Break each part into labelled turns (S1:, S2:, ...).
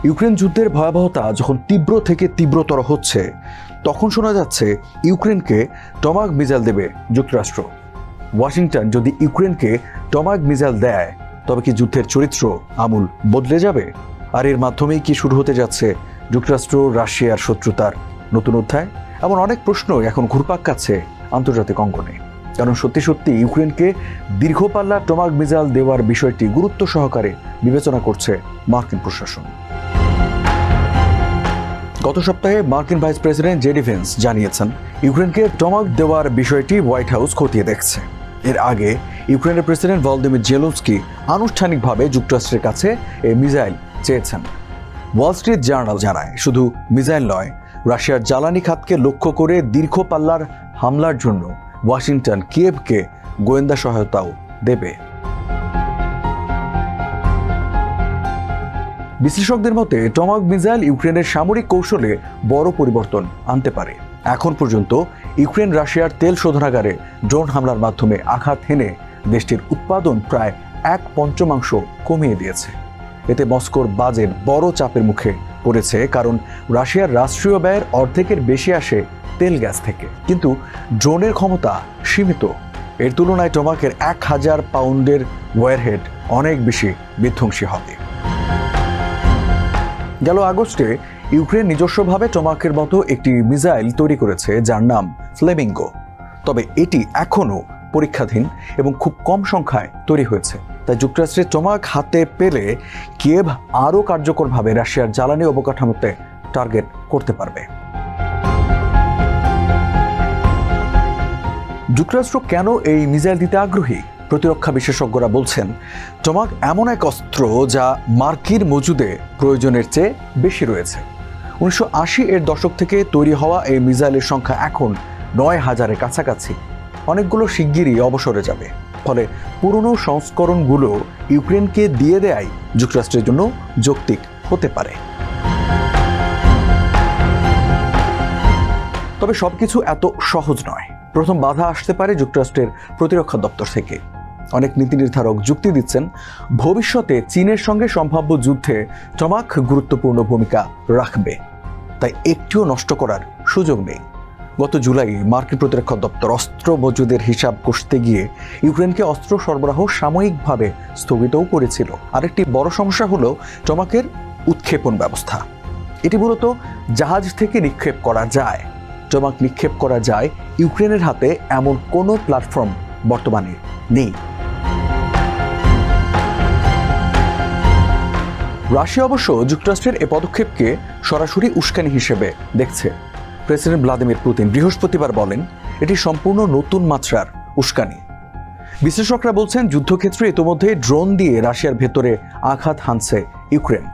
S1: Ukraine যুদ্ধের ভয়াবহতা যখন তীব্র থেকে তীব্রতর হচ্ছে তখন শোনা যাচ্ছে ইউক্রেনকে টমাহক মিসাইল দেবে যুক্তরাষ্ট্র। ওয়াশিংটন যদি ইউক্রেনকে টমাহক মিসাইল দেয় তবে কি যুদ্ধের চরিত্র আমূল বদলে যাবে? আর এর মাধ্যমেই কি শুরু হতে যাচ্ছে যুক্তরাষ্ট্র রাশিয়ার শত্রুতার নতুন অধ্যায়? এমন অনেক প্রশ্ন এখন ঘুরপাক খাচ্ছে আন্তর্জাতিক অঙ্গনে। কারণ সত্যি সত্যি ইউক্রেনকে দীর্ঘপাল্লা টমাহক মিসাইল দেওয়ার বিষয়টি গুরুত্ব সহকারে বিবেচনা করছে মার্কিন প্রশাসন। গত সপ্তাহে মার্কিন ভাইস প্রেসিডেন্ট জেডি ভেন্স জানিয়েছেন ইউক্রেনকে টমাহক দেওয়ার বিষয়টি হোয়াইট হাউস খতিয়ে দেখছে। এর আগে ইউক্রেনের প্রেসিডেন্ট ভলোদিমির জেলেনস্কি আনুষ্ঠানিকভাবে যুক্তরাষ্ট্রের কাছে এই মিসাইল চেয়েছেন। ওয়াল স্ট্রিট জার্নাল জানায় শুধু মিসাইল নয়, রাশিয়ার জ্বালানি খাতকে লক্ষ্য করে দীর্ঘ পাল্লার হামলার জন্য ওয়াশিংটন কিয়েভকে গোয়েন্দা সহায়তাও দেবে। বিশ্লেষকদের মতে টমাহক মিসাইল ইউক্রেনের সামরিক কৌশলে বড় পরিবর্তন আনতে পারে। এখন পর্যন্ত ইউক্রেন রাশিয়ার তেল শোধনাগারে ড্রোন হামলার মাধ্যমে আঘাত হেনে দেশটির উৎপাদন প্রায় 1/5 কমিয়ে দিয়েছে। এতে মস্কোর বাজেট বড় চাপের মুখে পড়েছে, কারণ রাশিয়ার রাষ্ট্রীয় ব্যয়ের অর্ধেকের বেশি আসে তেল গ্যাস থেকে। কিন্তু ড্রোনের ক্ষমতা সীমিত। এর তুলনায় টমাহকের 1000 পাউন্ডের ওয়ারহেড অনেক বেশি বিধ্বংসী হবে। গেল আগস্টে ইউক্রেন নিজস্বভাবে টমাহকের মতো একটি মিসাইল তৈরি করেছে যার নাম ফ্লেমিঙ্গো। তবে এটি এখনও পরীক্ষাধীন এবং খুব কম সংখ্যায় তৈরি হয়েছে। তাই যুক্তরাষ্ট্রের টমাহক হাতে পেলে কিয়েভ আরও কার্যকরভাবে রাশিয়ার জ্বালানি অবকাঠামোতে টার্গেট করতে পারবে। যুক্তরাষ্ট্র কেন এই মিসাইল দিতে আগ্রহী? প্রতিরক্ষা বিশেষজ্ঞরা বলছেন টমাহক এমন এক অস্ত্র যা মার্কিন মজুদে প্রয়োজনের চেয়ে বেশি রয়েছে। 1980 এর দশক থেকে তৈরি হওয়া এই মিসাইলের সংখ্যা এখন 9000-এর কাছাকাছি। অনেকগুলো শিগগিরই অবসরে যাবে। ফলে পুরনো সংস্করণগুলো ইউক্রেনকে দিয়ে দেয়াই যুক্তরাষ্ট্রের জন্য যৌক্তিক হতে পারে। তবে সবকিছু এত সহজ নয়। প্রথম বাধা আসতে পারে যুক্তরাষ্ট্রের প্রতিরক্ষা দপ্তর থেকে। অনেক নীতি নির্ধারক যুক্তি দিচ্ছেন ভবিষ্যতে চীনের সঙ্গে সম্ভাব্য যুদ্ধে টমাহক গুরুত্বপূর্ণ ভূমিকা রাখবে, তাই একটিও নষ্ট করার সুযোগ নেই। গত জুলাই মার্কিন প্রতিরক্ষা দপ্তর অস্ত্র মজুদের হিসাব কষতে গিয়ে ইউক্রেনকে অস্ত্র সরবরাহ সাময়িকভাবে স্থগিতও করেছিল। আরেকটি বড় সমস্যা হলো টমাহকের উৎক্ষেপণ ব্যবস্থা। এটি মূলত জাহাজ থেকে নিক্ষেপ করা যায়। টমাহক নিক্ষেপ করা যায় ইউক্রেনের হাতে এমন কোনো প্ল্যাটফর্ম বর্তমানে নেই। রাশিয়া অবশ্য যুক্তরাষ্ট্রের এ পদক্ষেপকে সরাসরি উস্কানি হিসেবে দেখছে। প্রেসিডেন্ট ভ্লাদিমির পুতিন বৃহস্পতিবার বলেন এটি সম্পূর্ণ নতুন মাত্রার উস্কানি। বিশ্লেষকরা বলছেন যুদ্ধক্ষেত্রে ইতোমধ্যে ড্রোন দিয়ে রাশিয়ার ভেতরে আঘাত হানছে ইউক্রেন।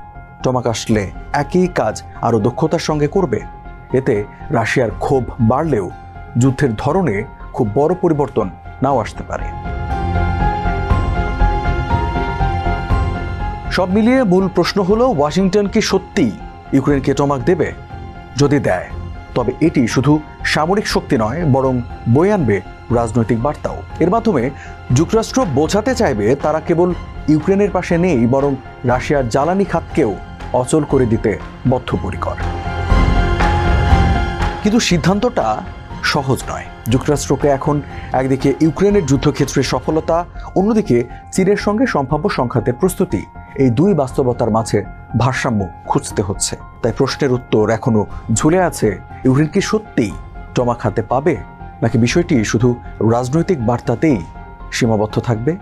S1: টমাহক আসলে একই কাজ আরও দক্ষতার সঙ্গে করবে। এতে রাশিয়ার ক্ষোভ বাড়লেও যুদ্ধের ধরনে খুব বড় পরিবর্তন নাও আসতে পারে। সব মিলিয়ে মূল প্রশ্ন হলো ওয়াশিংটন কি সত্যিই ইউক্রেনকে টমাহক দেবে? যদি দেয় তবে এটি শুধু সামরিক শক্তি নয়, বরং বয়ে আনবে রাজনৈতিক বার্তাও। এর মাধ্যমে যুক্তরাষ্ট্র বোঝাতে চাইবে তারা কেবল ইউক্রেনের পাশে নেই, বরং রাশিয়ার জ্বালানি খাতকেও অচল করে দিতে বদ্ধপরিকর। কিন্তু সিদ্ধান্তটা সহজ নয়। যুক্তরাষ্ট্রকে এখন একদিকে ইউক্রেনের যুদ্ধক্ষেত্রে সফলতা, অন্যদিকে চীনের সঙ্গে সম্ভাব্য সংঘাতের প্রস্তুতি, এই দুই বাস্তবতার মাঝে ভারসাম্য খুঁজতে হচ্ছে। তাই প্রশ্নের উত্তর এখনো ঝুলে আছে, ইউক্রেন কি সত্যিই টমাহক হাতে পাবে, নাকি বিষয়টি শুধু রাজনৈতিক বার্তাতেই সীমাবদ্ধ থাকবে?